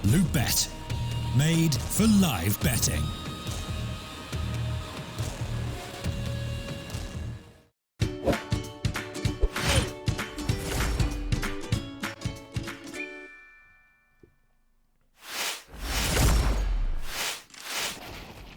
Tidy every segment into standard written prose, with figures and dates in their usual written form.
Loot Bet, made for live betting.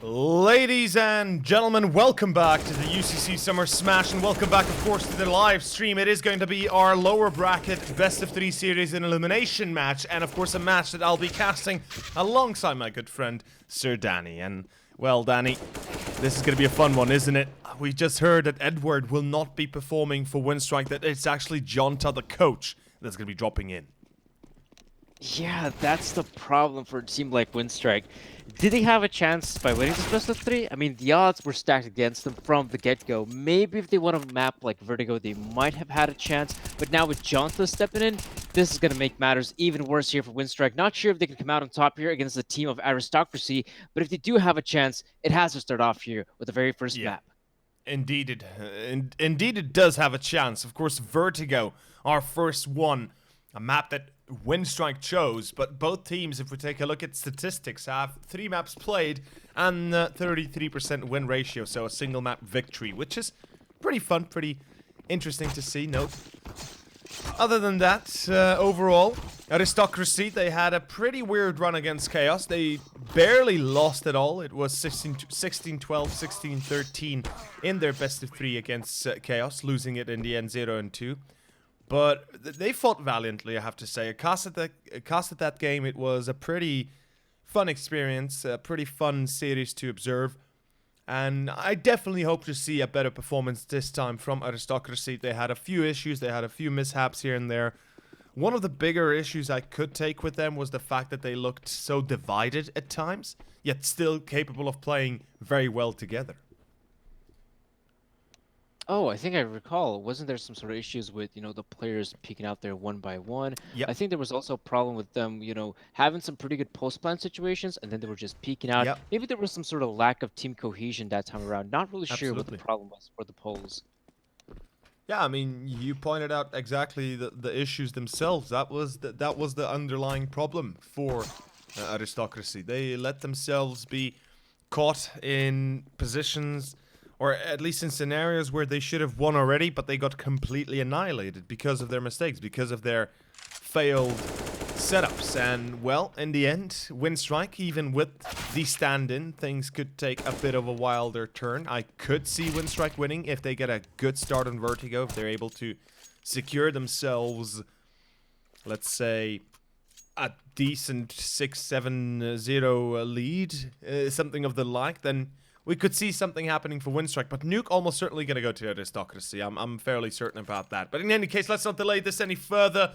Ladies and gentlemen, welcome back to the UCC Summer Smash, and welcome back, of course, to the live stream. It is going to be our lower bracket best of 3 series and elimination match, and of course a match that I'll be casting alongside my good friend Sir Danny. And well, Danny, this is going to be a fun one, isn't it? We just heard that Edward will not be performing for Winstrike, that it's actually Jonta, the coach, that's going to be dropping in. Yeah, that's the problem for a team like Winstrike. Did they have a chance by winning this best of 3? I mean, the odds were stacked against them from the get-go. Maybe if they won a map like Vertigo, they might have had a chance. But now with Jonta stepping in, this is going to make matters even worse here for Winstrike. Not sure if they can come out on top here against the team of Aristocracy, but if they do have a chance, it has to start off here with the very first map. Indeed it does have a chance. Of course, Vertigo, our first one, a map that Winstrike chose, but both teams, if we take a look at statistics, have 3 maps played and 33% win ratio, so a single map victory, which is pretty fun, pretty interesting to see. Note. Other than that, overall, Aristocracy, they had a pretty weird run against Chaos. They barely lost at all. It was 16-12, 16-13 in their best of 3 against Chaos, losing it in the end 0-2. But they fought valiantly, I have to say. Casted that game, it was a pretty fun experience, a pretty fun series to observe. And I definitely hope to see a better performance this time from Aristocracy. They had a few issues, they had a few mishaps here and there. One of the bigger issues I could take with them was the fact that they looked so divided at times, yet still capable of playing very well together. Oh, I think I recall. Wasn't there some sort of issues with, the players peeking out there one by one? Yep. I think there was also a problem with them, having some pretty good post-plan situations, and then they were just peeking out. Yep. Maybe there was some sort of lack of team cohesion that time around. Not really sure what the Absolutely. problem was for the polls. Yeah, I mean, you pointed out exactly the issues themselves. That was the underlying problem for Aristocracy. They let themselves be caught in positions, or at least in scenarios where they should have won already, but they got completely annihilated because of their mistakes, because of their failed setups. And, well, in the end, Winstrike, even with the stand-in, things could take a bit of a wilder turn. I could see Winstrike winning if they get a good start on Vertigo, if they're able to secure themselves, let's say, a decent 6-7-0 lead, something of the like, then we could see something happening for Winstrike, but Nuke almost certainly going to go to Aristocracy. I'm fairly certain about that. But in any case, let's not delay this any further.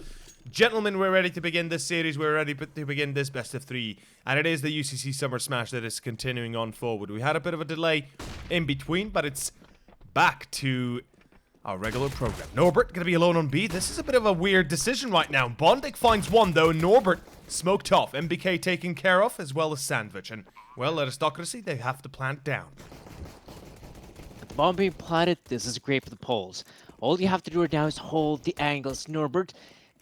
Gentlemen, we're ready to begin this series. We're ready to begin this best of 3. And it is the UCC Summer Smash that is continuing on forward. We had a bit of a delay in between, but it's back to our regular program. Norbert going to be alone on B. This is a bit of a weird decision right now. Bondik finds one, though. Norbert smoked off. MBK taken care of, as well as Sandwich. And, well, Aristocracy, they have to plant down. The bomb being planted, this is great for the polls. All you have to do right now is hold the angles, Norbert.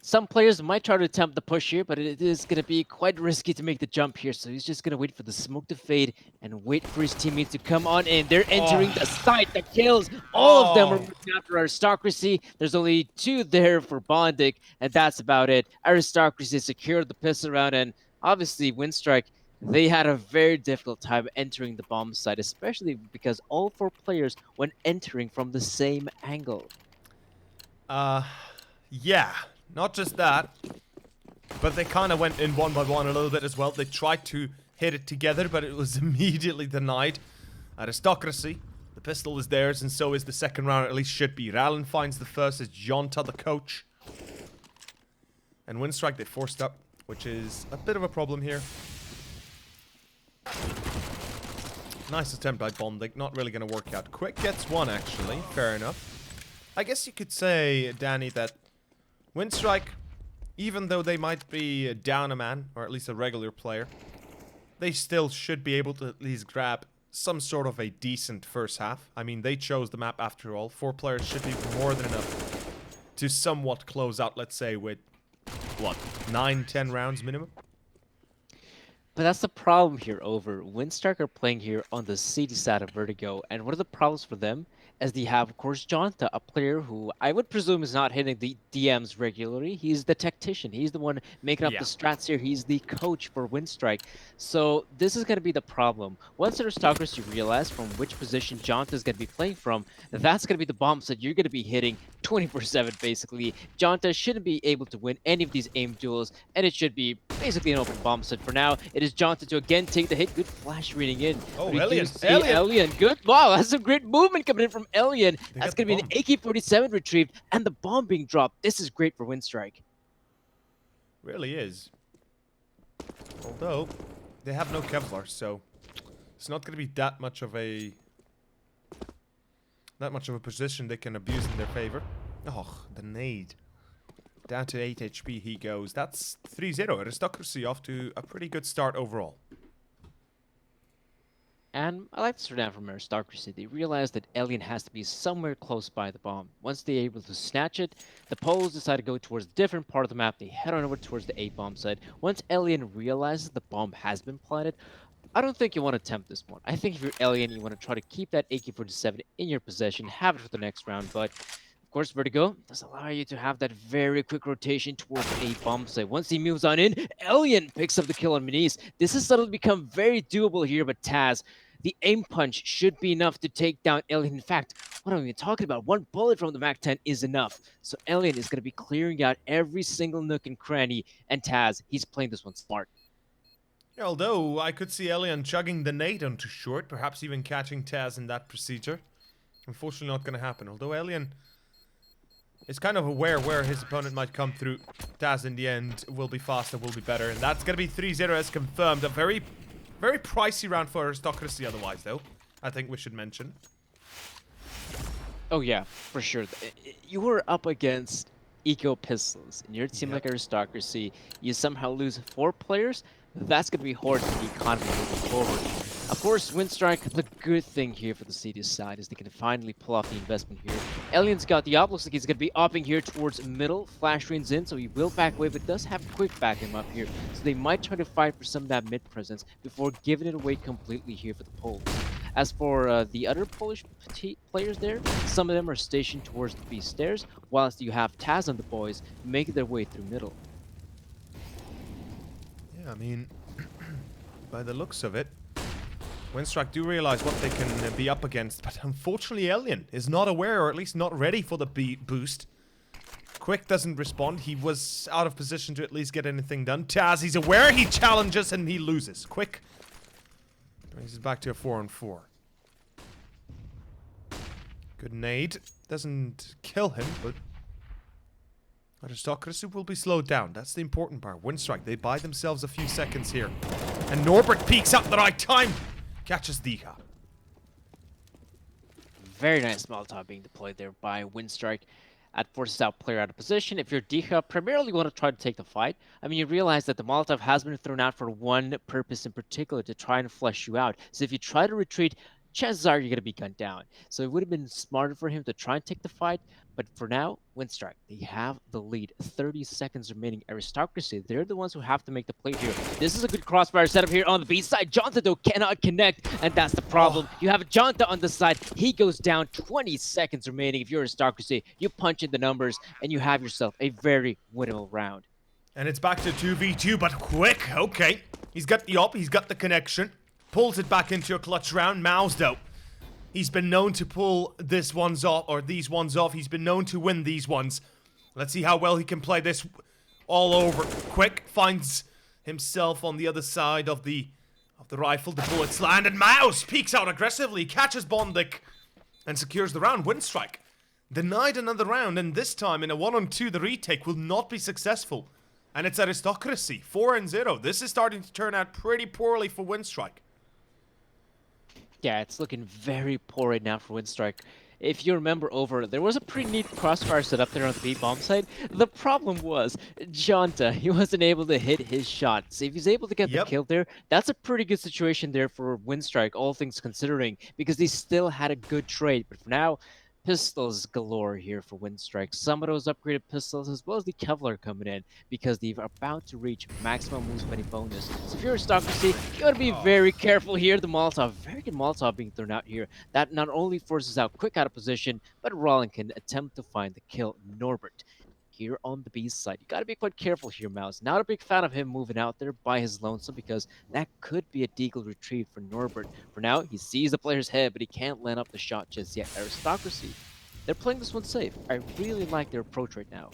Some players might try to attempt the push here, but it is going to be quite risky to make the jump here. So he's just going to wait for the smoke to fade and wait for his teammates to come on in. They're entering the site that kills. All of them are looking after Aristocracy. There's only 2 there for Bondik, and that's about it. Aristocracy secured the pistol round, and obviously Winstrike, they had a very difficult time entering the bomb site, especially because all 4 players went entering from the same angle. Yeah. Not just that, but they kind of went in one by one a little bit as well. They tried to hit it together, but it was immediately denied. Aristocracy, the pistol is theirs, and so is the second round, at least should be. Rallen finds the first as Jonta, the coach. And Winstrike, they forced up, which is a bit of a problem here. Nice attempt by Bondik, not really going to work out. Quick gets one, actually. Fair enough. I guess you could say, Danny, that Winstrike, even though they might be down a man, or at least a regular player, they still should be able to at least grab some sort of a decent first half. I mean, they chose the map after all. 4 players should be more than enough to somewhat close out, let's say, with, what, 9-10 rounds minimum? But that's the problem here over. Winstrike are playing here on the CD side of Vertigo, and one of the problems for them is they have, of course, Jonta, a player who I would presume is not hitting the DMs regularly. He's the tactician. He's the one making up Yeah. the strats here. He's the coach for Winstrike. So this is going to be the problem. Once Aristocracy realize from which position Jonta is going to be playing from, that's going to be the bombs that you're going to be hitting 24/7, basically. Jonta shouldn't be able to win any of these aim duels, and it should be basically an open bomb set for now. It is Jonta to again take the hit. Good flash reading in. Oh, We do Alien. see Alien. Alien. Good. Wow, that's some great movement coming in from Alien. They That's got the going to be an AK-47 retrieved, and the bomb being dropped. This is great for Winstrike. Really is. Although, they have no Kevlar, so it's not going to be that much of a position they can abuse in their favor. Oh, the nade. Down to 8 HP he goes. That's 3-0. Aristocracy off to a pretty good start overall. And I like this down from Aristocracy. They realize that Alien has to be somewhere close by the bomb. Once they're able to snatch it, the Poles decide to go towards a different part of the map. They head on over towards the A-bomb side. Once Alien realizes the bomb has been planted, I don't think you want to attempt this one. I think if you're Alien, you want to try to keep that AK-47 in your possession, have it for the next round, but of course, Vertigo does allow you to have that very quick rotation towards a bomb site. Once he moves on in, Alien picks up the kill on Minis. This has suddenly become very doable here, but Taz, the aim punch should be enough to take down Alien. In fact, what am I even talking about? One bullet from the MAC-10 is enough. So Alien is going to be clearing out every single nook and cranny, and Taz, he's playing this one smart. Yeah, although I could see Alien chugging the nade onto short, perhaps even catching Taz in that procedure. Unfortunately not going to happen, although Alien is kind of aware where his opponent might come through. Taz in the end will be faster, will be better, and that's going to be 3-0 as confirmed. A very, very pricey round for Aristocracy otherwise, though, I think we should mention. Oh yeah, for sure. You were up against Eco Pistols, and your team like Aristocracy, you somehow lose 4 players, that's going to be hard for the economy moving forward. Of course, Winstrike, the good thing here for the CD side is they can finally pull off the investment here. Alien's got the op, looks like he's going to be opping here towards middle, flash rains in, so he will back away, but does have quick back him up here. So they might try to fight for some of that mid presence before giving it away completely here for the Poles. As for the other Polish players there, some of them are stationed towards the B stairs, whilst you have Taz and the boys making their way through middle. Yeah, I mean, by the looks of it, Winstrike do realize what they can be up against, but unfortunately Alien is not aware, or at least not ready for the boost. Quick doesn't respond. He was out of position to at least get anything done. Taz, he's aware, he challenges, and he loses. Quick brings us back to a 4-on-4. Good nade. Doesn't kill him, but Aristocracy will be slowed down. That's the important part. Winstrike, they buy themselves a few seconds here. And Norbert peeks up the right time. Catches Diha. Very nice Molotov being deployed there by Winstrike. That forces out player out of position. If you're Diha, primarily you want to try to take the fight. I mean, you realize that the Molotov has been thrown out for one purpose in particular, to try and flush you out. So if you try to retreat, chances are you're going to be gunned down. So it would have been smarter for him to try and take the fight. But for now, Winstrike, they have the lead. 30 seconds remaining. Aristocracy, they're the ones who have to make the play here. This is a good crossfire setup here on the B side. Jonta, though, cannot connect, and that's the problem. You have Jonta on the side. He goes down. 20 seconds remaining. If you're Aristocracy, you punch in the numbers, and you have yourself a very winnable round. And it's back to 2v2, but quick. Okay. He's got the op, he's got the connection. Pulls it back into a clutch round. Mouse, though. He's been known to pull these ones off. He's been known to win these ones. Let's see how well he can play this all over. Quick finds himself on the other side of the rifle. The bullets land, and Mouse peeks out aggressively, catches Bondik, and secures the round. Winstrike denied another round, and this time in a 1-on-2, the retake will not be successful. And it's Aristocracy, 4-0. This is starting to turn out pretty poorly for Winstrike. Yeah, it's looking very poor right now for Winstrike. If you remember over, there was a pretty neat crossfire set up there on the B-bomb side. The problem was, Jonta, he wasn't able to hit his shot. So if he's able to get the kill there, that's a pretty good situation there for Winstrike, all things considering, because they still had a good trade. But for now, pistols galore here for Winstrike. Some of those upgraded pistols as well as the Kevlar coming in because they're about to reach maximum move spending bonus. So if you're Aristocracy, you gotta be very careful here. The Molotov, very good Molotov being thrown out here. That not only forces out Quick out of position, but Rollin can attempt to find the kill Norbert. Here on the B side, you gotta be quite careful here, Mouse. Not a big fan of him moving out there by his lonesome because that could be a deagle retrieve for Norbert. For now, he sees the player's head, but he can't land up the shot just yet. Aristocracy, they're playing this one safe. I really like their approach right now.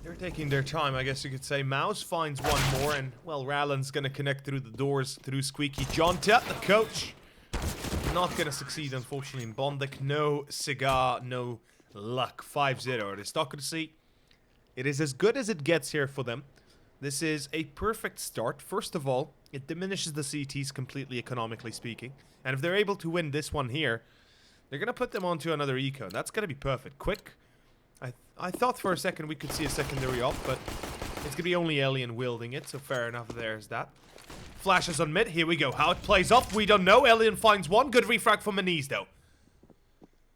They're taking their time, I guess you could say. Mouse finds one more, and, well, Rallen's gonna connect through the doors through Squeaky. Jonta, the coach, not gonna succeed, unfortunately, in Bondik. No cigar, no luck. 5-0 Aristocracy. It is as good as it gets here for them. This is a perfect start. First of all, it diminishes the CTs completely, economically speaking. And if they're able to win this one here, they're going to put them onto another eco. That's going to be perfect. Quick. I thought for a second we could see a secondary op, but it's going to be only Alien wielding it, so fair enough, there's that. Flashes on mid. Here we go. How it plays off, we don't know. Alien finds one. Good refrag from Maniz, though.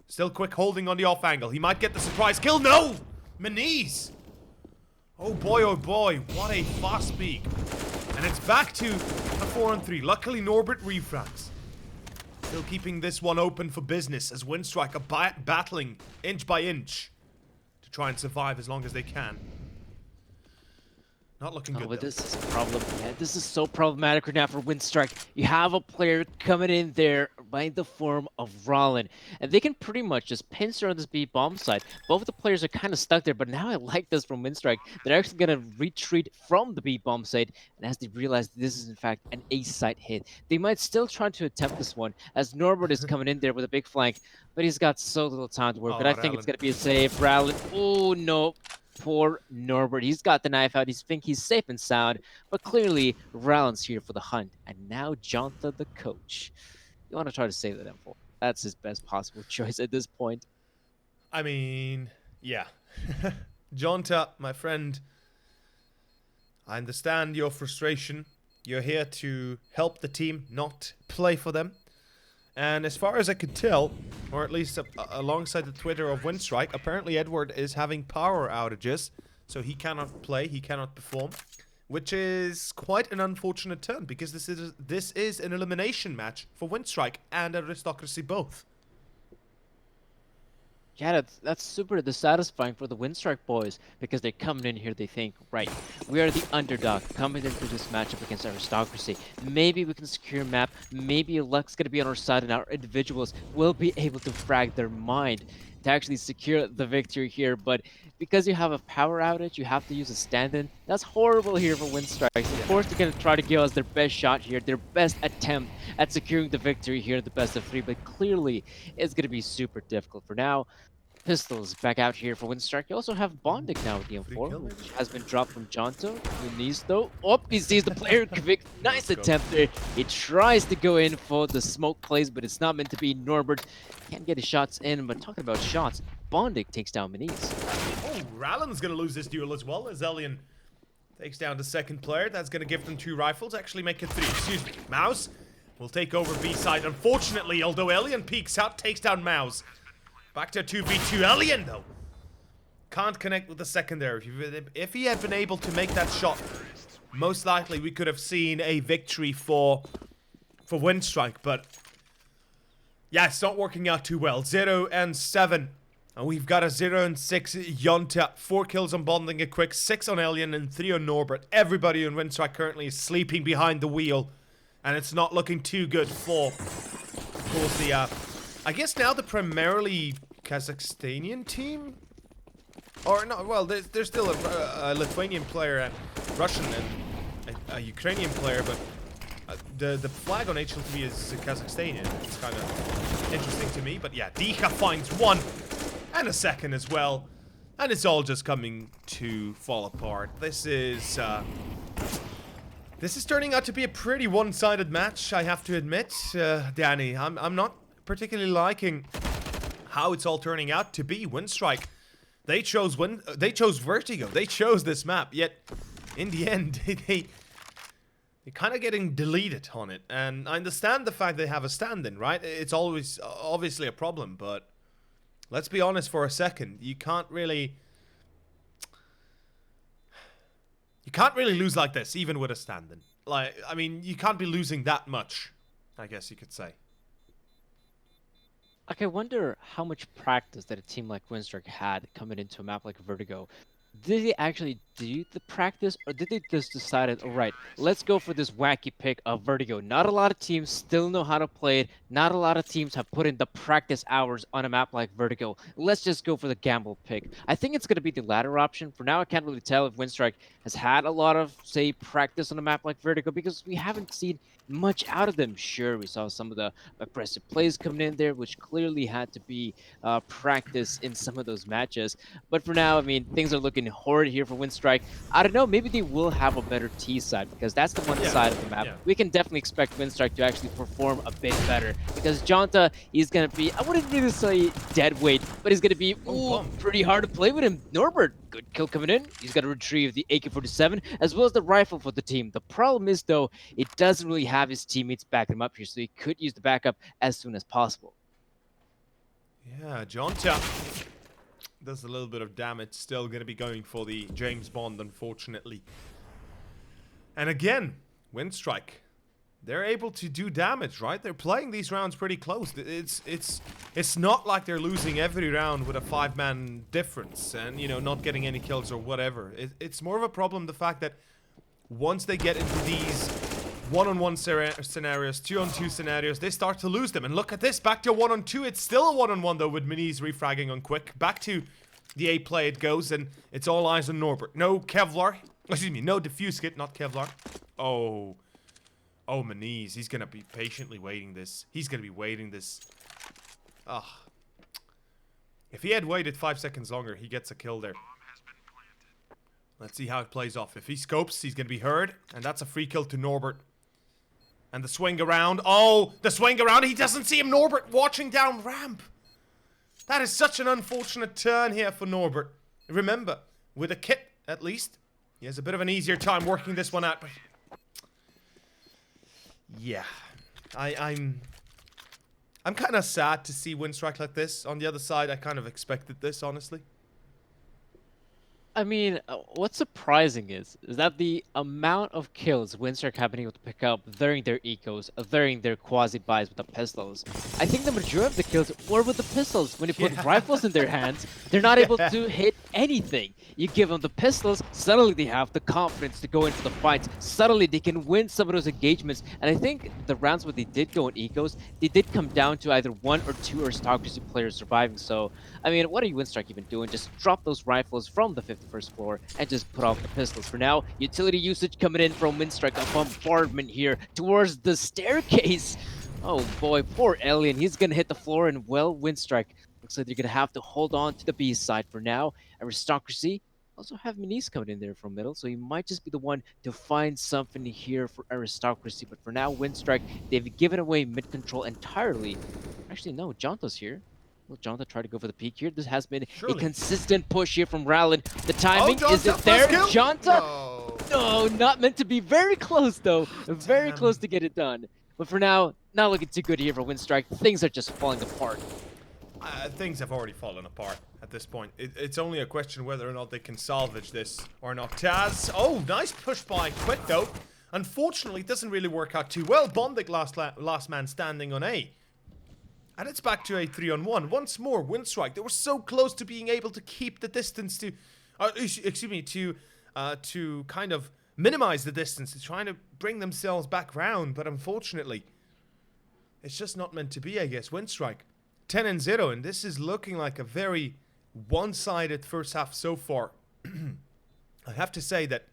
Still Quick holding on the off angle. He might get the surprise kill. No! Maniz! Oh boy, what a fast peak. And it's back to a 4-on-3. Luckily, Norbert refrags. Still keeping this one open for business as Winstrike are battling inch by inch to try and survive as long as they can. Not looking good, But though. this is a problem. Yeah, this is so problematic right now for Winstrike. You have a player coming in there by the form of Rollin, and they can pretty much just pincer on this B bomb side. Both of the players are kind of stuck there, but now I like this from Winstrike. They're actually going to retreat from the B bomb side, and as they realize this is in fact an A site hit, they might still try to attempt this one, as Norbert is coming in there with a big flank, but he's got so little time to work. But I think it's going to be a save. Rollin, oh no. Poor Norbert. He's got the knife out. He's safe and sound. But clearly, Rallen's here for the hunt. And now Jonta, the coach. You want to try to save that info. That's his best possible choice at this point. I mean, yeah. Jonta, my friend, I understand your frustration. You're here to help the team, not play for them. And as far as I could tell, or at least alongside the Twitter of Winstrike, apparently Edward is having power outages, so he cannot play, he cannot perform, which is quite an unfortunate turn because this is an elimination match for Winstrike and Aristocracy both. Yeah, that's super dissatisfying for the Winstrike boys because they're coming in here, they think, right, we are the underdog coming into this matchup against Aristocracy. Maybe we can secure a map, maybe luck's going to be on our side and our individuals will be able to frag their mind to actually secure the victory here. But because you have a power outage, you have to use a stand-in. That's horrible here for Winstrike. Of course, they're going to try to give us their best shot here, their best attempt at securing the victory here in the best of 3, but clearly it's going to be super difficult for now. Pistols back out here for Winstrike. You also have Bondik now with the M4, which has been dropped from Jonto. Though. Oh, he sees the player. Nice attempt there. He tries to go in for the smoke plays, but it's not meant to be. Norbert can't get his shots in, but talking about shots, Bondik takes down Maniz. Oh, Rallen's going to lose this duel as well as Alien takes down the second player. That's going to give them 2 rifles, actually make it 3. Excuse me. Mouse will take over B side, unfortunately, although Alien peeks out, takes down Mouse. Back to 2v2. Alien, though, can't connect with the secondary. If he had been able to make that shot, most likely we could have seen a victory for Winstrike. But yeah, it's not working out too well. 0-7. And we've got a 0-6 Jonta. 4 kills on Bonding a Quick, 6 on Alien, and 3 on Norbert. Everybody on Winstrike currently is sleeping behind the wheel. And it's not looking too good for, of course, the... I guess now the primarily Kazakhstanian team? Or no, well, there's still a Lithuanian player, a Russian, and a Ukrainian player, but the flag on HLTV is Kazakhstanian. It's kind of interesting to me, but yeah, Dika finds 1 and a second as well, and it's all just coming to fall apart. This is turning out to be a pretty one-sided match, I have to admit, Danny. I'm not particularly liking how it's all turning out to be. Winstrike, they chose Vertigo, they chose this map, yet in the end They're kind of getting deleted on it. And I understand the fact they have a stand-in, right? It's always obviously a problem, but let's be honest for a second. You can't really lose like this, even with a stand-in. Like, I mean, you can't be losing that much, I guess you could say. Like, I wonder how much practice that a team like Winstrike had coming into a map like Vertigo. Did they actually do the practice, or did they just decide, all right, let's go for this wacky pick of Vertigo? Not a lot of teams still know how to play it. Not a lot of teams have put in the practice hours on a map like Vertigo. Let's just go for the gamble pick. I think it's going to be the latter option. For now, I can't really tell if Winstrike has had a lot of, say, practice on a map like Vertigo, because we haven't seen much out of them. Sure, we saw some of the aggressive plays coming in there, which clearly had to be practice in some of those matches. But for now, I mean, things are looking horrid here for Winstrike. I don't know, maybe they will have a better T side, because that's the one side of the map. We can definitely expect Winstrike to actually perform a bit better, because Jonta, he's going to be, I wouldn't really say dead weight, but he's going to be pretty hard to play with him. Norbert, good kill coming in. He's got to retrieve the AK-47 as well as the rifle for the team. The problem is, though, it doesn't really have his teammates backing him up here, so he could use the backup as soon as possible. Yeah, Jonta does a little bit of damage. Still going to be going for the James Bond, unfortunately. And again, Winstrike, they're able to do damage, right? They're playing these rounds pretty close. It's not like they're losing every round with a 5-man difference and, you know, not getting any kills or whatever. It's more of a problem, the fact that once they get into these one-on-one scenarios, two-on-two scenarios, they start to lose them. And look at this, back to a one-on-two. It's still a one-on-one, though, with Miniz refragging on Quick. Back to the A play it goes, and it's all eyes on Norbert. No Kevlar. Excuse me, no defuse kit, not Kevlar. Oh, Miniz. He's going to be patiently waiting this. He's going to be waiting this. Ah. If he had waited 5 seconds longer, he gets a kill there. Let's see how it plays off. If he scopes, he's going to be heard. And that's a free kill to Norbert. And the swing around. Oh, the swing around. He doesn't see him. Norbert watching down ramp. That is such an unfortunate turn here for Norbert. Remember, with a kit, at least, he has a bit of an easier time working this one out. But yeah, I'm kind of sad to see Winstrike like this. On the other side, I kind of expected this, honestly. I mean, what's surprising is that the amount of kills Winstrike have been able to pick up during their ecos, during their quasi-buys with the pistols. I think the majority of the kills were with the pistols. When you put rifles in their hands, they're not able to hit anything. You give them the pistols, suddenly they have the confidence to go into the fights. Suddenly they can win some of those engagements. And I think the rounds where they did go in ecos, they did come down to either 1 or 2 Aristocracy players surviving. So, I mean, what are you Winstrike even doing? Just drop those rifles from the 51st floor and just put off the pistols. For now, utility usage coming in from Winstrike. A bombardment here towards the staircase. Oh boy, poor Alien. He's gonna hit the floor, and well, Winstrike looks like they're gonna have to hold on to the B side for now. Aristocracy also have Miniz coming in there from middle, so he might just be the one to find something here for Aristocracy. But for now, Winstrike, they've given away mid control entirely. Actually, no, Jonta's here. Will Jonta try to go for the peak here? This has been a consistent push here from Rowland. The timing, is it there? Jonta? No, not meant to be. Very close, though. Very close to get it done. But for now, not looking too good here for Winstrike. Things are just falling apart. Things have already fallen apart at this point. It's only a question whether or not they can salvage this or not. Taz, oh, nice push by Quick, though. Unfortunately, it doesn't really work out too well. Bondic last man standing on A. And it's back to a 3-on-1. Once more, Winstrike. They were so close to being able to keep the distance to... excuse me, to kind of minimize the distance. To trying to bring themselves back round. But unfortunately, it's just not meant to be, I guess. Winstrike, 10-0. And this is looking like a very one-sided first half so far. I have to say that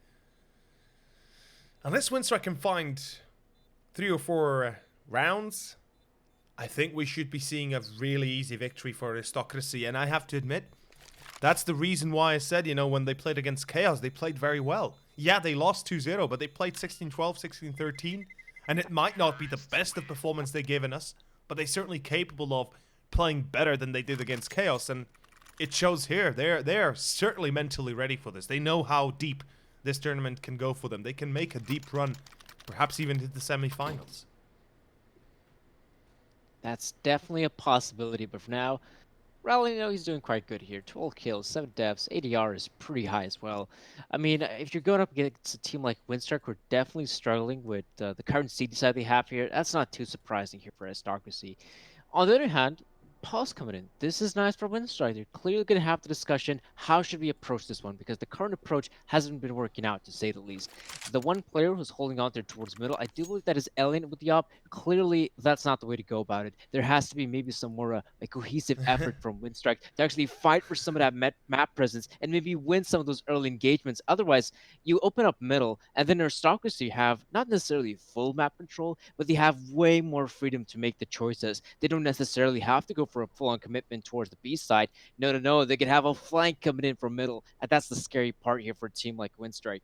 unless Winstrike can find 3 or 4 rounds, I think we should be seeing a really easy victory for Aristocracy. And I have to admit, that's the reason why I said, you know, when they played against Chaos, they played very well. Yeah, they lost 2-0, but they played 16-12, 16-13. And it might not be the best of performance they've given us, but they're certainly capable of playing better than they did against Chaos. And it shows here. They're certainly mentally ready for this. They know how deep this tournament can go for them. They can make a deep run Perhaps even hit the semifinals. That's definitely a possibility, but for now, Rally, he's doing quite good here. 12 kills, 7 deaths, ADR is pretty high as well. I mean, if you're going up against a team like Winstrike, who are definitely struggling with the current seed side they have here, that's not too surprising here for Aristocracy. On the other hand, Pause coming in. This is nice for Winstrike. They're clearly going to have the discussion, how should we approach this one? Because the current approach hasn't been working out, to say the least. The one player who's holding on there towards middle, I do believe that is Alien with the op. Clearly, that's not the way to go about it. There has to be maybe some more a cohesive effort from Winstrike to actually fight for some of that map presence and maybe win some of those early engagements. Otherwise, you open up middle, and then Aristocracy have not necessarily full map control, but they have way more freedom to make the choices. They don't necessarily have to go for a full-on commitment towards the B side. No, they could have a flank coming in from middle, and that's the scary part here for a team like Winstrike.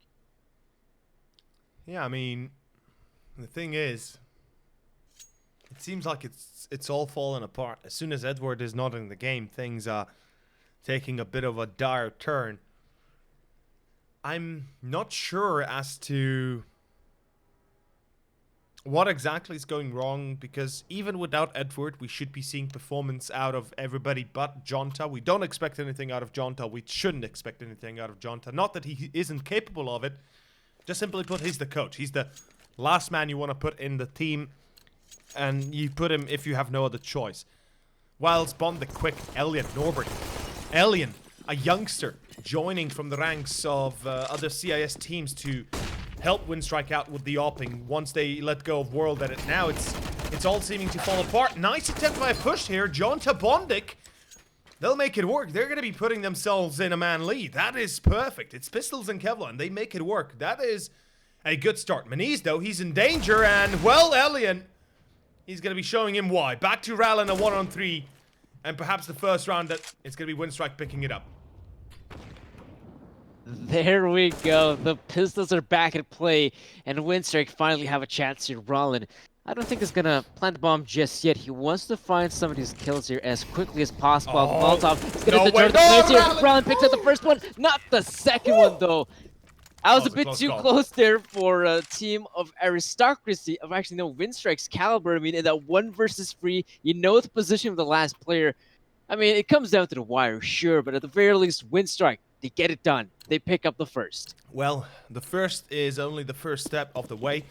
Yeah, I mean, the thing is, it seems like it's all falling apart. As soon as Edward is not in the game, things are taking a bit of a dire turn. I'm not sure as to what exactly is going wrong, because even without Edward, we should be seeing performance out of everybody but Jonta. We don't expect anything out of Jonta. We shouldn't expect anything out of Jonta. Not that he isn't capable of it. Just simply put, he's the coach. He's the last man you want to put in the team, and you put him if you have no other choice. Whilst Bond the quick, Elliot, Norbert. Alien, a youngster, joining from the ranks of other CIS teams to help Winstrike out with the opping once they let go of World Edit. Now it's all seeming to fall apart. Nice attempt by a push here. Jonta Bondic. They'll make it work. They're going to be putting themselves in a man lead. That is perfect. It's Pistols and Kevlar. They make it work. That is a good start. Maniz, though, he's in danger. And, well, Elian, he's going to be showing him why. Back to Rallin, a 1-on-3. And perhaps the first round, that it's going to be Winstrike picking it up. There we go. The Pistols are back at play, and Winstrike finally have a chance here. Rollin, I don't think he's gonna plant the bomb just yet. He wants to find some of these kills here as quickly as possible. Oh, Molotov is gonna deter the players here. Rollin picks up the first one, not the second one though. I was a bit too close there for a team of Aristocracy. Of actually, no, Winstrike's caliber. I mean, in that 1 versus 3, you know the position of the last player. I mean, it comes down to the wire, sure, but at the very least, Winstrike, they get it done. They pick up the first. Well, the first is only the first step of the way.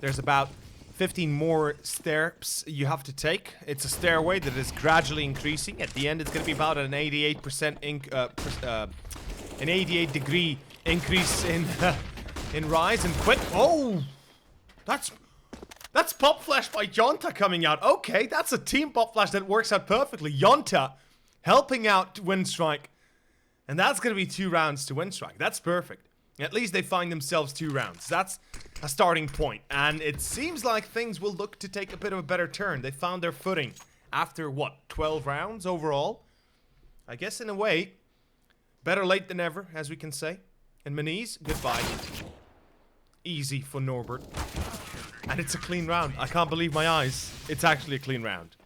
There's about 15 more steps you have to take. It's a stairway that is gradually increasing. At the end, it's going to be about an 88% an 88-degree increase in rise and quit. Oh, that's pop flash by Jonta coming out. Okay, that's a team pop flash that works out perfectly. Jonta helping out Winstrike. And that's going to be 2 rounds to Winstrike. That's perfect. At least they find themselves 2 rounds. That's a starting point. And it seems like things will look to take a bit of a better turn. They found their footing after, what, 12 rounds overall? I guess in a way, better late than never, as we can say. And Maniz, goodbye. Easy for Norbert. And it's a clean round. I can't believe my eyes. It's actually a clean round.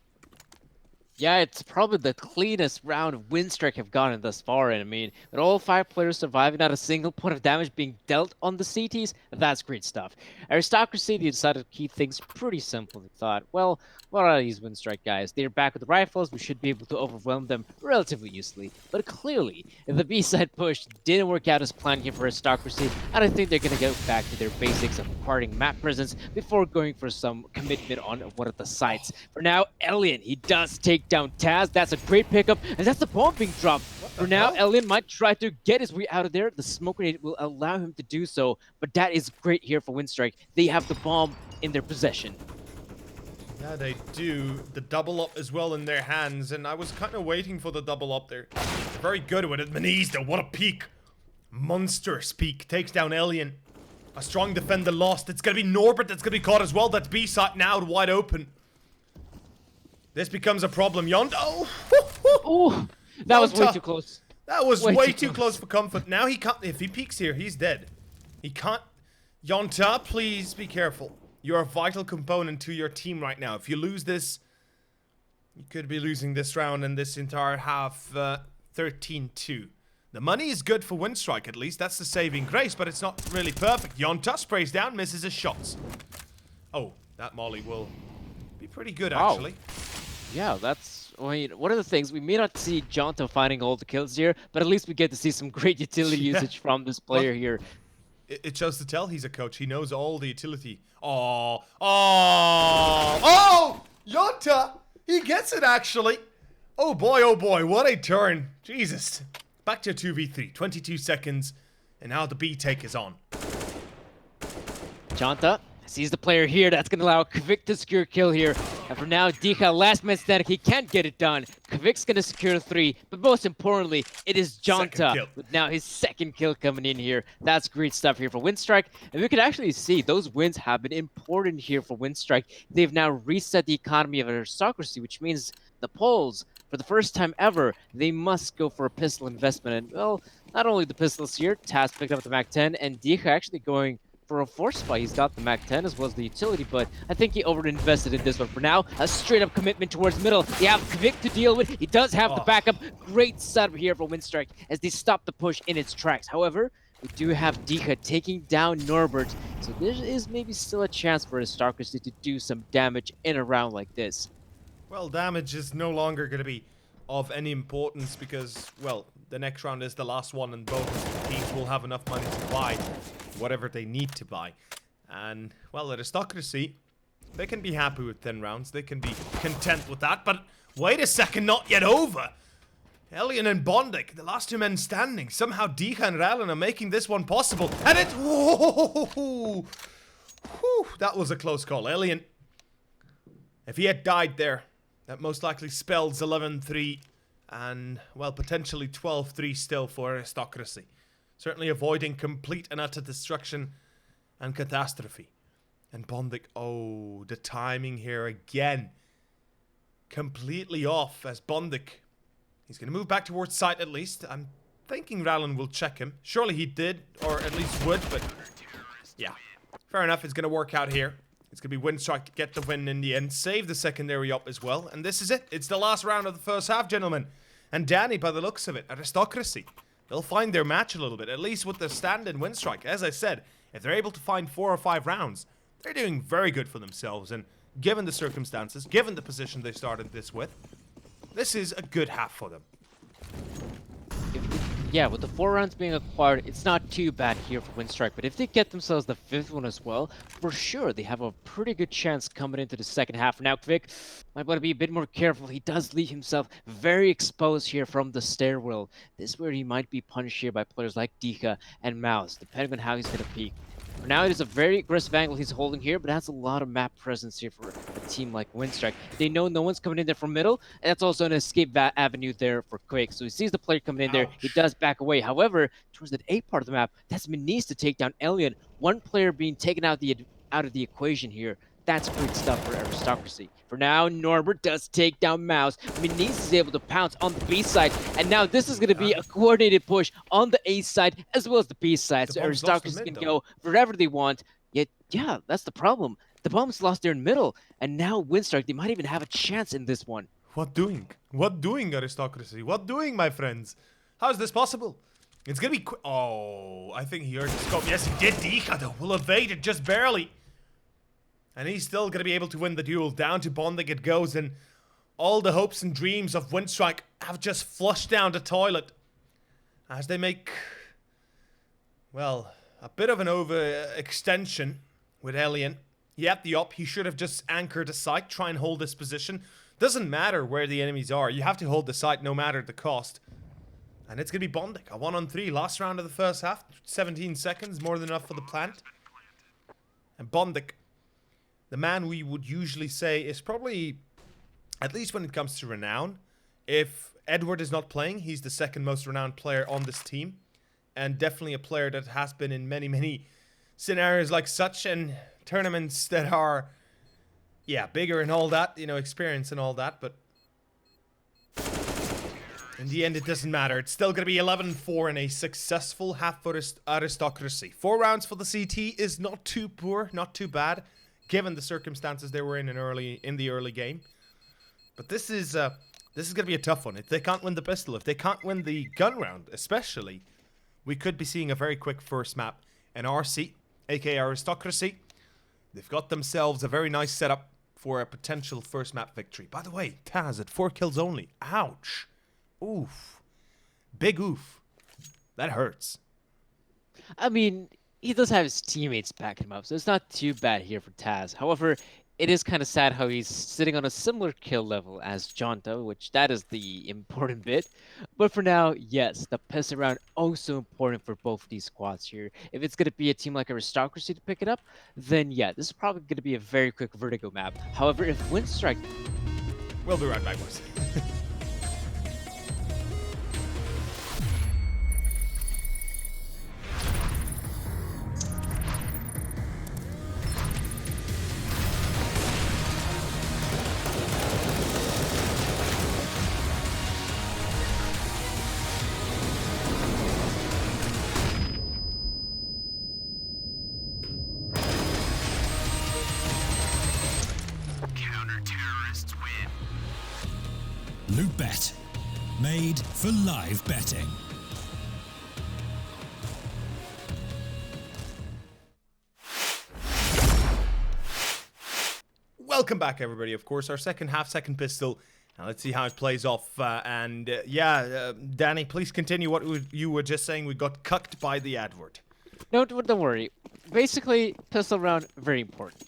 Yeah, it's probably the cleanest round Winstrike have gotten thus far. And I mean, with all 5 players surviving, not a single point of damage being dealt on the CTs, that's great stuff. Aristocracy, they decided to keep things pretty simple. They thought, well, what are these Winstrike guys? They're back with the rifles. We should be able to overwhelm them relatively easily. But clearly, the B-side push didn't work out as planned here for Aristocracy. And I think they're going to go back to their basics of acquiring map presence before going for some commitment on one of the sites. For now, Elian, he does take down Taz. That's a great pickup, and that's the bomb being dropped. For now, Elian might try to get his way out of there. The smoke grenade will allow him to do so, but that is great here for Winstrike. They have the bomb in their possession. Yeah, they do. The double up as well in their hands, and I was kind of waiting for the double up there. They're very good with it. Maniz, though, what a peak. Monstrous peak. Takes down Elian. A strong defender lost. It's going to be Norbert that's going to be caught as well. That's B-side now wide open. This becomes a problem. Yonta. Oh, that was way too close. That was way too close for comfort. Now he can't. If he peeks here, he's dead. He can't. Yonta, please be careful. You're a vital component to your team right now. If you lose this, you could be losing this round and this entire half 13-2. The money is good for Winstrike, at least. That's the saving grace, but it's not really perfect. Yonta sprays down, misses his shots. Oh, that molly will be pretty good, Oh. actually. Yeah, that's, I mean, one of the things, we may not see Jonta finding all the kills here, but at least we get to see some great utility Yeah. usage from this player here. It shows to tell he's a coach. He knows all the utility. Oh, oh, oh! Yonta! He gets it, actually. Oh boy, what a turn. Jesus. Back to a 2v3. 22 seconds, and now the B take is on. Jonta sees the player here. That's going to allow Kvik to secure a kill here. And for now, Dika, last man standing, he can't get it done. Kvik's going to secure the 3, but most importantly, it is Jonta with now his second kill coming in here. That's great stuff here for Winstrike. And we can actually see those wins have been important here for Winstrike. They've now reset the economy of Aristocracy, which means the Poles, for the first time ever, they must go for a pistol investment. And, well, not only the pistols here, Taz picked up the MAC-10, and Dika actually going for a force fight. He's got the MAC-10 as well as the utility, but I think he over-invested in this one. For now, a straight-up commitment towards middle. They have Kvik to deal with. He does have the backup. Great setup here for Winstrike as they stop the push in its tracks. However, we do have Dika taking down Norbert, so there is maybe still a chance for Aristocracy to do some damage in a round like this. Well, damage is no longer going to be of any importance because, well, the next round is the last one and both teams will have enough money to buy whatever they need to buy. And, well, Aristocracy, they can be happy with 10 rounds. They can be content with that. But wait a second, not yet over. Elian and Bondik, the last 2 men standing. Somehow Dika and Rallen are making this one possible. And it's... Whoa! Whew, that was a close call. Elian, if he had died there, that most likely spells 11-3 and, well, potentially 12-3 still for Aristocracy. Certainly avoiding complete and utter destruction and catastrophe. And Bondik, oh, the timing here again. Completely off as Bondik. He's going to move back towards site at least. I'm thinking Rallen will check him. Surely he did, or at least would, but yeah. Fair enough, it's going to work out here. It's going to be Winstrike to get the win in the end. Save the secondary up as well. And this is it. It's the last round of the first half, gentlemen. And Danny, by the looks of it, Aristocracy, they'll find their match a little bit. At least with the stand in Winstrike. As I said, if they're able to find 4 or 5 rounds, they're doing very good for themselves. And given the circumstances, given the position they started this with, this is a good half for them. Yeah, with the 4 rounds being acquired, it's not too bad here for Winstrike, but if they get themselves the 5th one as well, for sure, they have a pretty good chance coming into the second half. Now, Kvik might want to be a bit more careful. He does leave himself very exposed here from the stairwell. This is where he might be punished here by players like Dika and Mouse, depending on how he's going to peek. For now, it is a very aggressive angle he's holding here, but it has a lot of map presence here for a team like Winstrike. They know no one's coming in there from middle, and that's also an escape avenue there for Quake. So he sees the player coming in there, he does back away. However, towards the A part of the map, that's Meniz to take down Elian. One player being taken out of the equation here. That's great stuff for Aristocracy. For now, Norbert does take down Mouse. Meniz is able to pounce on the B side. And now this is going to be a coordinated push on the A side as well as the B side. So Aristocracy can go wherever they want. Yet, yeah, that's the problem. The bomb's lost there in middle. And now Winstrike, they might even have a chance in this one. What doing? What doing, Aristocracy? What doing, my friends? How is this possible? It's going to be oh, I think he heard the scope. Yes, he did. Dika, though, will evade it just barely. And he's still going to be able to win the duel. Down to Bondik it goes, and all the hopes and dreams of Winstrike have just flushed down the toilet. As they make, well, a bit of an overextension with Elian. He had the op. He should have just anchored the site, try and hold this position. Doesn't matter where the enemies are. You have to hold the site no matter the cost. And it's going to be Bondik. A 1-on-3. Last round of the first half. 17 seconds. More than enough for the plant. And Bondik, the man we would usually say is probably, at least when it comes to renown, if Edward is not playing, he's the second most renowned player on this team. And definitely a player that has been in many, many scenarios like such and tournaments that are, yeah, bigger and all that, you know, experience and all that. But in the end, it doesn't matter. It's still going to be 11-4 in a successful half for Aristocracy. 4 rounds for the CT is not too poor, not too bad, given the circumstances they were in the early game. But this is going to be a tough one. If they can't win the pistol, if they can't win the gun round, especially, we could be seeing a very quick first map. And RC, aka Aristocracy, They've got themselves a very nice setup for a potential first map victory. By the way, Taz at 4 kills only. Ouch. Oof. Big oof. That hurts. I mean, he does have his teammates backing him up, so it's not too bad here for Taz. However, it is kind of sad how he's sitting on a similar kill level as Jonta, which that is the important bit. But for now, yes, the pistol round so important for both of these squads here. If it's going to be a team like Aristocracy to pick it up, then yeah, this is probably going to be a very quick Vertigo map. However, if Winstrike... We'll be right back, boys. Loot Bet. Made for live betting. Welcome back, everybody. Of course, our second half, second pistol. Now let's see how it plays off. Danny, please continue what you were just saying. We got cucked by the advert. No, don't worry. Basically, pistol round, very important.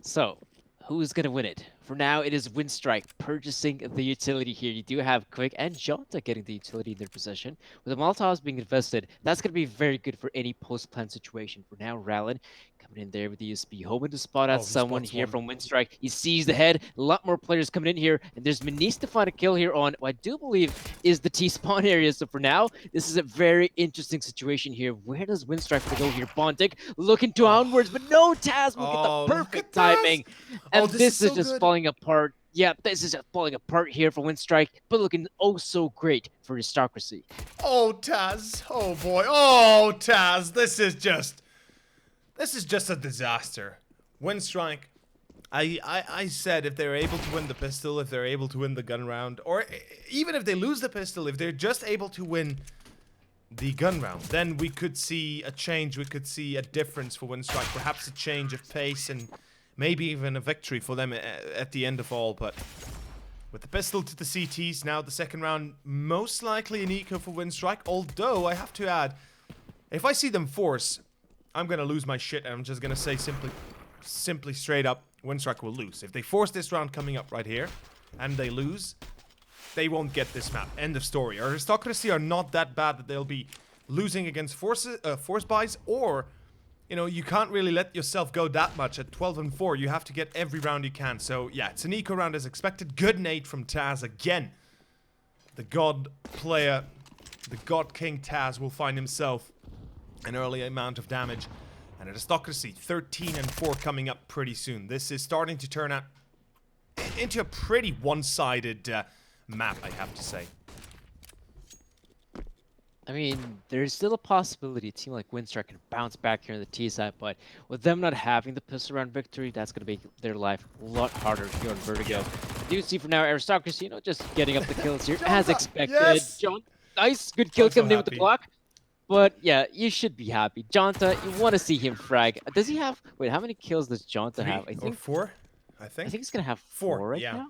So, who's going to win it? For now, it is Winstrike purchasing the utility here. You do have Quick and Jonta getting the utility in their possession. With the Molotovs being invested, that's going to be very good for any post-plan situation. For now, Rallen coming in there with the USP, hoping to spot out someone here from Winstrike. He sees the head. A lot more players coming in here. And there's Manis to find a kill here on what I do believe is the T-spawn area. So for now, this is a very interesting situation here. Where does Winstrike go here? Bontic looking to onwards, but no, Taz will get the perfect timing. And this is so just falling apart. Yeah, this is just falling apart here for Winstrike, but looking so great for Aristocracy. Oh, Taz. Oh, boy. Oh, Taz. This is just a disaster. Winstrike, I said if they're able to win the pistol, if they're able to win the gun round, or even if they lose the pistol, if they're just able to win the gun round, then we could see a change. We could see a difference for Winstrike, perhaps a change of pace and maybe even a victory for them at the end of all. But with the pistol to the CTs, now the second round, most likely an eco for Winstrike. Although, I have to add, if I see them force, I'm going to lose my shit, and I'm just going to say simply straight up, Winstrike will lose. If they force this round coming up right here, and they lose, they won't get this map. End of story. Aristocracy are not that bad that they'll be losing against force buys, or... You know, you can't really let yourself go that much at 12-4. You have to get every round you can. So, yeah, it's an eco round as expected. Good nade from Taz again. The God player, the God King Taz will find himself an early amount of damage. And Aristocracy, 13-4 coming up pretty soon. This is starting to turn out into a pretty one-sided map, I have to say. I mean, there's still a possibility a team like Winstrike can bounce back here on the T side, but with them not having the pistol round victory, that's going to make their life a lot harder here on Vertigo. You see for now, Aristocracy, just getting up the kills here as expected. Yes! Nice, good kill coming in with the block. But yeah, you should be happy. Jonta, you want to see him frag. Does he have... Wait, how many kills does Jonta have? I think 4, I think. I think he's going to have 4 right now.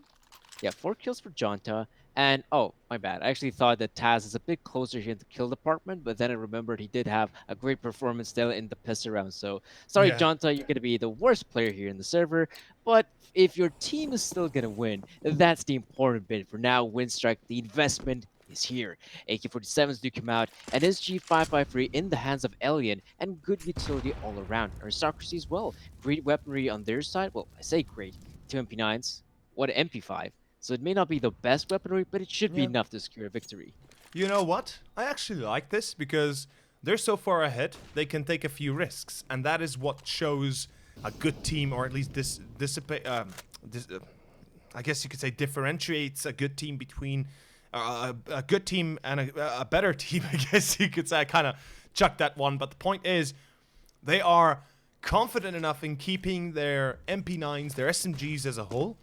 Yeah, 4 kills for Jonta. And, oh, my bad. I actually thought that Taz is a bit closer here in the kill department, but then I remembered he did have a great performance still in the pistol round. So, sorry, Jonta, you're going to be the worst player here in the server. But if your team is still going to win, that's the important bit. For now, Winstrike, the investment is here. AK-47s do come out, and SG-553 in the hands of Alien, and good utility all around. Aristocracy as well. Great weaponry on their side. Well, I say great. 2 MP9s. What an MP5. So it may not be the best weaponry, but it should be enough to secure a victory. You know what? I actually like this because they're so far ahead, they can take a few risks. And that is what shows a good team, or at least I guess you could say differentiates a good team between a good team and a better team, I guess you could say. I kind of chucked that one. But the point is, they are confident enough in keeping their MP9s, their SMGs as a whole,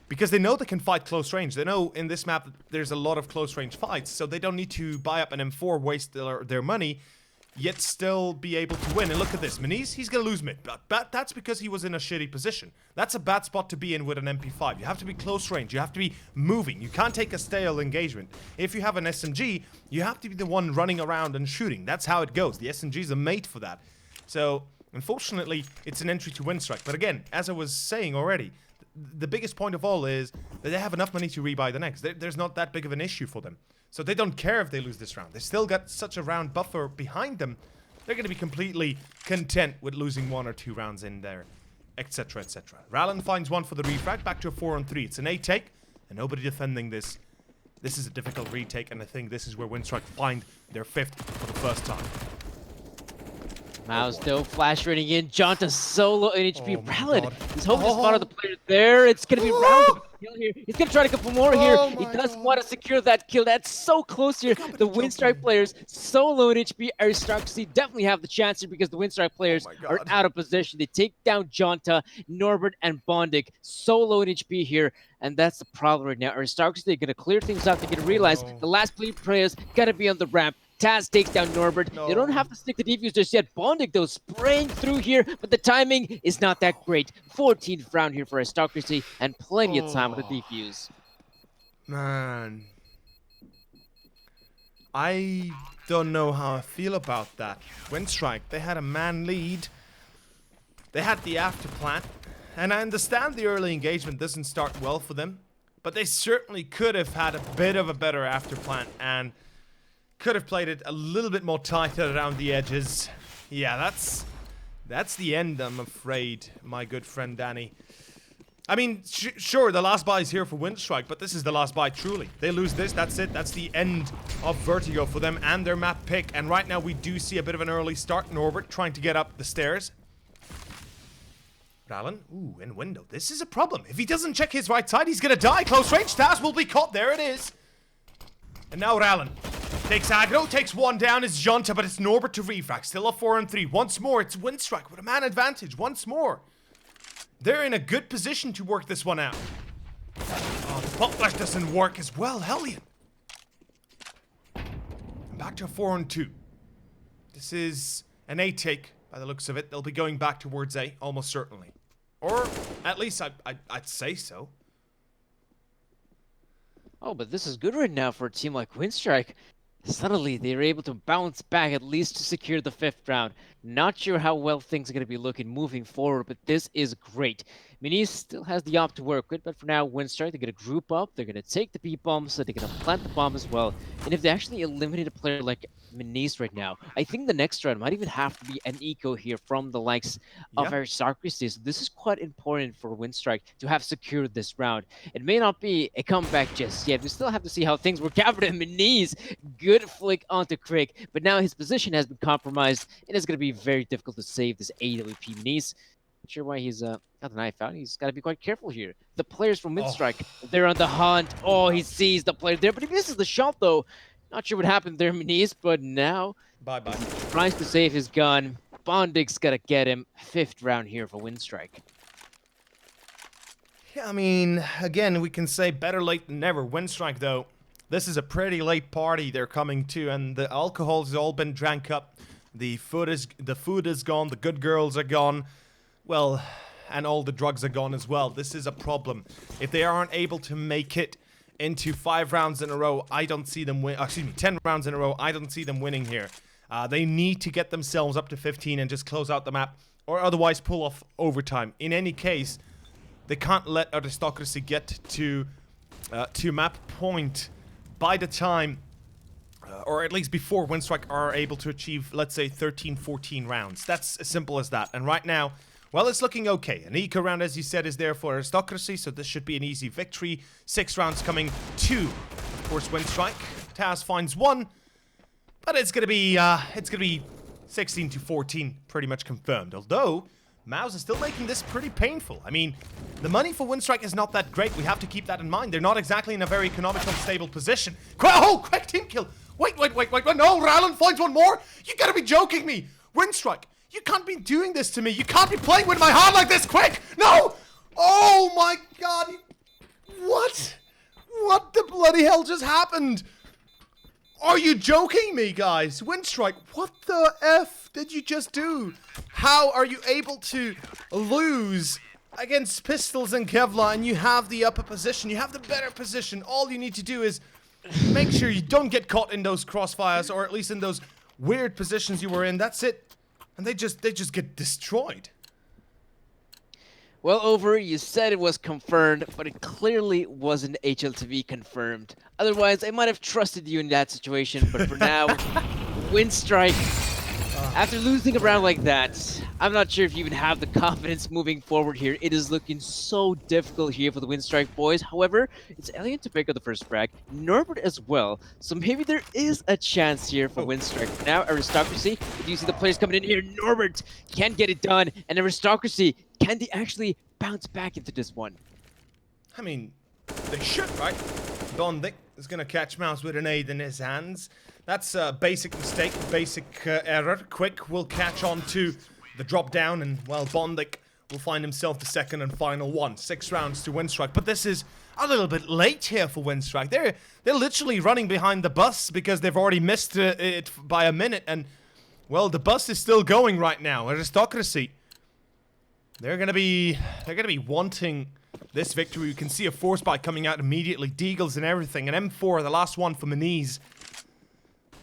because they know they can fight close range. They know in this map that there's a lot of close range fights, so they don't need to buy up an M4, waste their money, yet still be able to win. And look at this. Meniz, he's going to lose mid. But that's because he was in a shitty position. That's a bad spot to be in with an MP5. You have to be close range. You have to be moving. You can't take a stale engagement. If you have an SMG, you have to be the one running around and shooting. That's how it goes. The SMGs are made for that. So, unfortunately, it's an entry to Winstrike. But again, as I was saying already, the biggest point of all is that they have enough money to rebuy the next. There's not that big of an issue for them. So they don't care if they lose this round. They still got such a round buffer behind them. They're going to be completely content with losing 1 or 2 rounds in there, etc, etc. Rallen finds one for the refrag, back to a 4-on-3. It's an 8 take, and nobody defending this. This is a difficult retake, and I think this is where Winstrike find their 5th for the first time. Mao still flash running in. Jonta solo in HP. Oh my Rallen, God. he's hoping to spot the player there. It's going to be round kill here. He's going to try to go for more here. He does want to secure that kill. That's so close here. The Winstrike players so low in HP. Aristocracy definitely have the chance here because the Winstrike players are out of position. They take down Jonta, Norbert, and Bondik. So low in HP here. And that's the problem right now. Aristocracy, they're going to clear things out. They're going to realize the last play players got to be on the ramp. Taz takes down Norbert. They don't have to stick the defuse just yet. Bondik, though, spraying through here, but the timing is not that great. 14th round here for Aristocracy, and plenty of time with the defuse. Man. I don't know how I feel about that. Winstrike, they had a man lead. They had the after plant. And I understand the early engagement doesn't start well for them. But they certainly could have had a bit of a better after plant and could have played it a little bit more tighter around the edges. Yeah, that's the end, I'm afraid, my good friend Danny. I mean, sure, the last buy is here for Winstrike, but this is the last buy, truly. They lose this, that's it. That's the end of Vertigo for them and their map pick. And right now we do see a bit of an early start. Norbert trying to get up the stairs. Rallen, ooh, in window. This is a problem. If he doesn't check his right side, he's gonna die. Close range, Taz will be caught. There it is. And now Rallen takes aggro, takes one down. It's Jonta, but it's Norbert to refrag. Still a 4-on-3. Once more, it's Winstrike with a man advantage. Once more. They're in a good position to work this one out. Oh, the Butler doesn't work as well. Hellion. Back to a 4-on-2. This is an A take, by the looks of it. They'll be going back towards A, almost certainly. Or, at least I'd say so. Oh, but this is good right now for a team like Winstrike. Suddenly, they were able to bounce back at least to secure the 5th round. Not sure how well things are going to be looking moving forward, but this is great. Meniz still has the op to work with, but for now, Winstrike, they're going to group up, they're going to take the B-bomb, so they're going to plant the bomb as well. And if they actually eliminate a player like Meniz right now, I think the next round might even have to be an eco here from the likes of Aristocracy. So this is quite important for Winstrike to have secured this round. It may not be a comeback just yet. We still have to see how things work out for Meniz. Good flick onto Craig, but now his position has been compromised. It is going to be very difficult to save this AWP Meniz. Not sure why he's got the knife out. He's got to be quite careful here. The players from Winstrike, they're on the hunt. Oh, he sees the player there, but he misses the shot though. Not sure what happened there, Meniz, but now bye-bye. He tries to save his gun. Bondik's got to get him. 5th round here for Winstrike. Yeah, I mean, again, we can say better late than never. Winstrike, though, this is a pretty late party they're coming to, and the alcohol's all been drank up. The food is gone. The good girls are gone. Well, and all the drugs are gone as well. This is a problem. If they aren't able to make it into 5 rounds in a row, I don't see them win. Excuse me, 10 rounds in a row. I don't see them winning here. They need to get themselves up to 15 and just close out the map, or otherwise pull off overtime. In any case, they can't let Aristocracy get to map point by the time, or at least before Winstrike are able to achieve, let's say, 13, 14 rounds. That's as simple as that. And right now, well, it's looking okay. An eco round, as you said, is there for Aristocracy, so this should be an easy victory. 6 rounds coming to, of course, Winstrike. Taz finds one, but it's gonna be 16 to 14, pretty much confirmed. Although Mouse is still making this pretty painful. I mean, the money for Winstrike is not that great. We have to keep that in mind. They're not exactly in a very economical, stable position. Oh, quick team kill! Wait, no, Rallen finds one more? You gotta be joking me! Winstrike, you can't be doing this to me. You can't be playing with my heart like this. Quick! No! Oh my god! What? What the bloody hell just happened? Are you joking me, guys? Winstrike, what the F did you just do? How are you able to lose against Pistols and Kevlar, and you have the upper position, you have the better position? All you need to do is make sure you don't get caught in those crossfires, or at least in those weird positions you were in. That's it. And they just get destroyed. Well, Over, you said it was confirmed, but it clearly wasn't HLTV confirmed. Otherwise, I might have trusted you in that situation, but for now, Winstrike, after losing a round like that, I'm not sure if you even have the confidence moving forward here. It is looking so difficult here for the Winstrike boys. However, it's Alien to pick up the first frag, Norbert as well, so maybe there is a chance here for Winstrike. Now, Aristocracy, do you see the players coming in here? Norbert can get it done, and Aristocracy, can they actually bounce back into this one? I mean, they should, right? Bondic is going to catch Mouse with an aid in his hands. That's a basic mistake, basic error. Quick will catch on to the drop down, and, well, Bondic will find himself the second and final one. 6 rounds to Winstrike, but this is a little bit late here for Winstrike. They're literally running behind the bus because they've already missed it by a minute, and, well, the bus is still going right now. Aristocracy, they're gonna be wanting this victory. You can see a force bite coming out immediately, Deagles and everything, and M4, the last one for Maniz.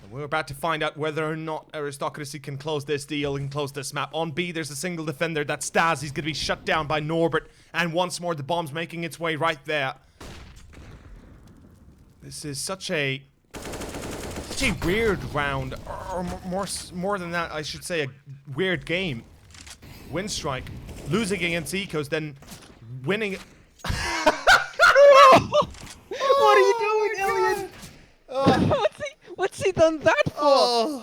And we're about to find out whether or not Aristocracy can close this deal and close this map. On B, there's a single defender, that's Staz. He's gonna be shut down by Norbert, and once more the bomb's making its way right there. This is such a weird round, or more than that, I should say a weird game. Winstrike losing against Ecos, then winning. What are you doing, Alien? What's he done that for?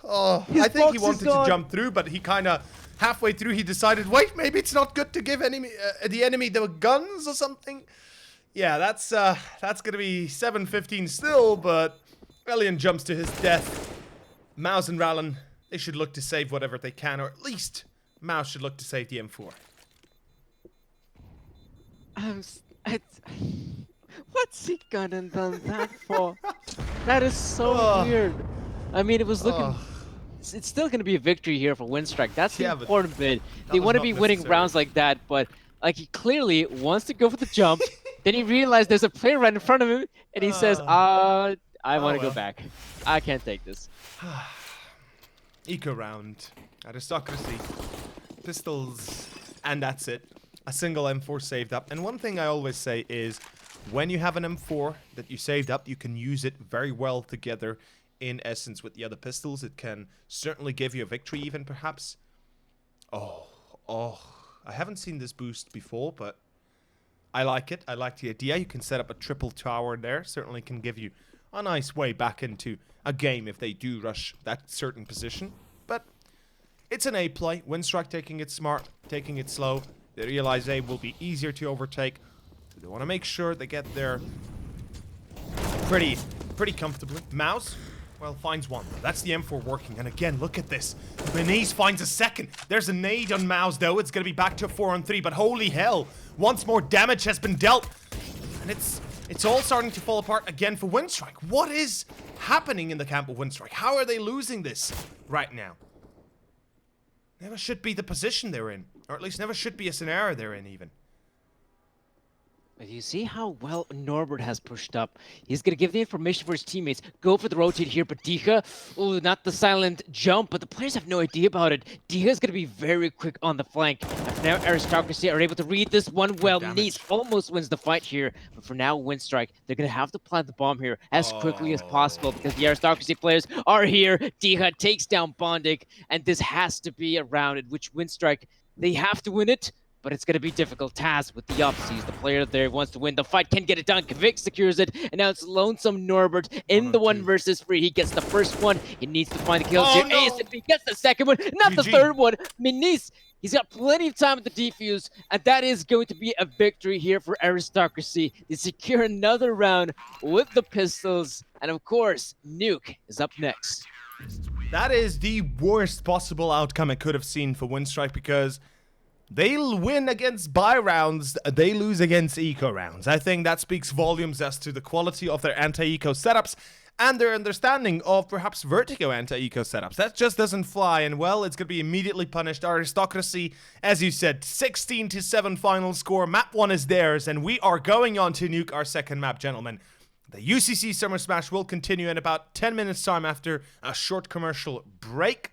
I think he wanted to jump through, but he kind of halfway through he decided, wait, maybe it's not good to give the enemy the guns or something. Yeah, that's gonna be 7-15 still, but Alien jumps to his death. Mouse and Rallen, they should look to save whatever they can, or at least Mouse should look to save the M4. What's he gonna done that for? That is so weird. I mean, it was looking. It's still gonna be a victory here for Winstrike. That's the important bit. They want to be winning rounds like that, but like he clearly wants to go for the jump. Then he realized there's a player right in front of him, and he says, I want to go back. I can't take this." Eco round. Aristocracy. Pistols. And that's it. A single M4 saved up. And one thing I always say is, when you have an M4 that you saved up, you can use it very well together in essence with the other pistols. It can certainly give you a victory even, perhaps. Oh. I haven't seen this boost before, but I like it. I like the idea. You can set up a triple tower there. Certainly can give you a nice way back into a game if they do rush that certain position. But it's an A play. Winstrike taking it smart, taking it slow. They realize A will be easier to overtake. So they want to make sure they get there pretty comfortably. Mouse, well, finds one. That's the M4 working. And again, look at this. Maniz finds a second. There's a nade on Mouse, though. It's going to be back to a 4-on-3. But holy hell, once more damage has been dealt. And it's all starting to fall apart again for Winstrike. What is happening in the camp of Winstrike? How are they losing this right now? Never should be the position they're in. Or at least never should be a scenario they're in, even. You see how well Norbert has pushed up. He's going to give the information for his teammates. Go for the rotate here, but Diha, oh, not the silent jump, but the players have no idea about it. Diha is going to be very quick on the flank. And for now, Aristocracy are able to read this one well. Nice almost wins the fight here, but for now, Winstrike, they're going to have to plant the bomb here as quickly as possible because the Aristocracy players are here. Diha takes down Bondic, and this has to be a round in which Winstrike, they have to win it. But it's going to be difficult. Taz with the ups. He's the player there, wants to win the fight, can get it done. Kvik secures it, and now it's Lonesome Norbert in the 1 versus 3. He gets the first one. He needs to find the kills here. No. ASMP gets the second one, not the third one. Maniz, he's got plenty of time at the defuse, and that is going to be a victory here for Aristocracy. They secure another round with the pistols, and of course, Nuke is up next. That is the worst possible outcome I could have seen for Winstrike because they'll win against buy rounds, they lose against eco rounds. I think that speaks volumes as to the quality of their anti-eco setups and their understanding of perhaps Vertigo anti-eco setups. That just doesn't fly, and well, it's going to be immediately punished. Aristocracy, as you said, 16-7 final score. Map 1 is theirs, and we are going on to nuke our second map, gentlemen. The UCC Summer Smash will continue in about 10 minutes time after a short commercial break.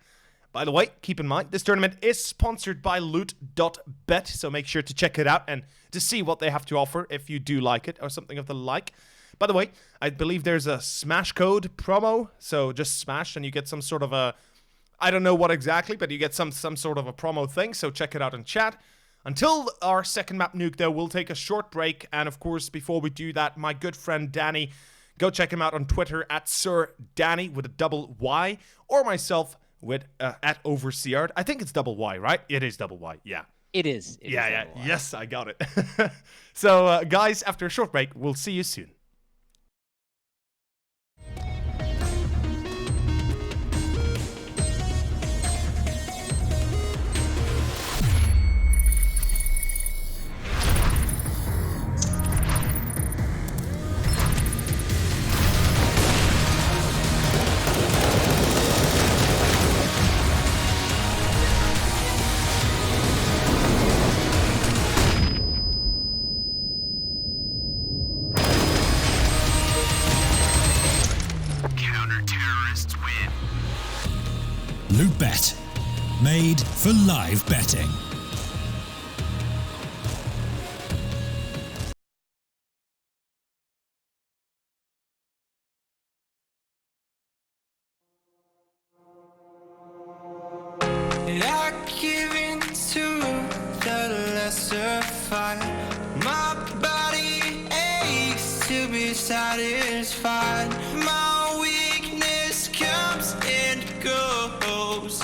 By the way, keep in mind, this tournament is sponsored by loot.bet, so make sure to check it out and to see what they have to offer if you do like it or something of the like. By the way, I believe there's a Smash code promo, so just Smash and you get some sort of a, I don't know what exactly, but you get some sort of a promo thing, so check it out in chat. Until our second map nuke, though, we'll take a short break, and of course, before we do that, my good friend Danny, go check him out on Twitter at Sir Danny with a double Y, or myself with at Overseer. I think it's double Y, right? It is double Y, yeah. It is. Yeah. Yes, I got it. So, guys, after a short break, we'll see you soon. LootBet, made for live betting. I give in to the lesser fight. My body aches to be satisfied. My weakness comes and goes.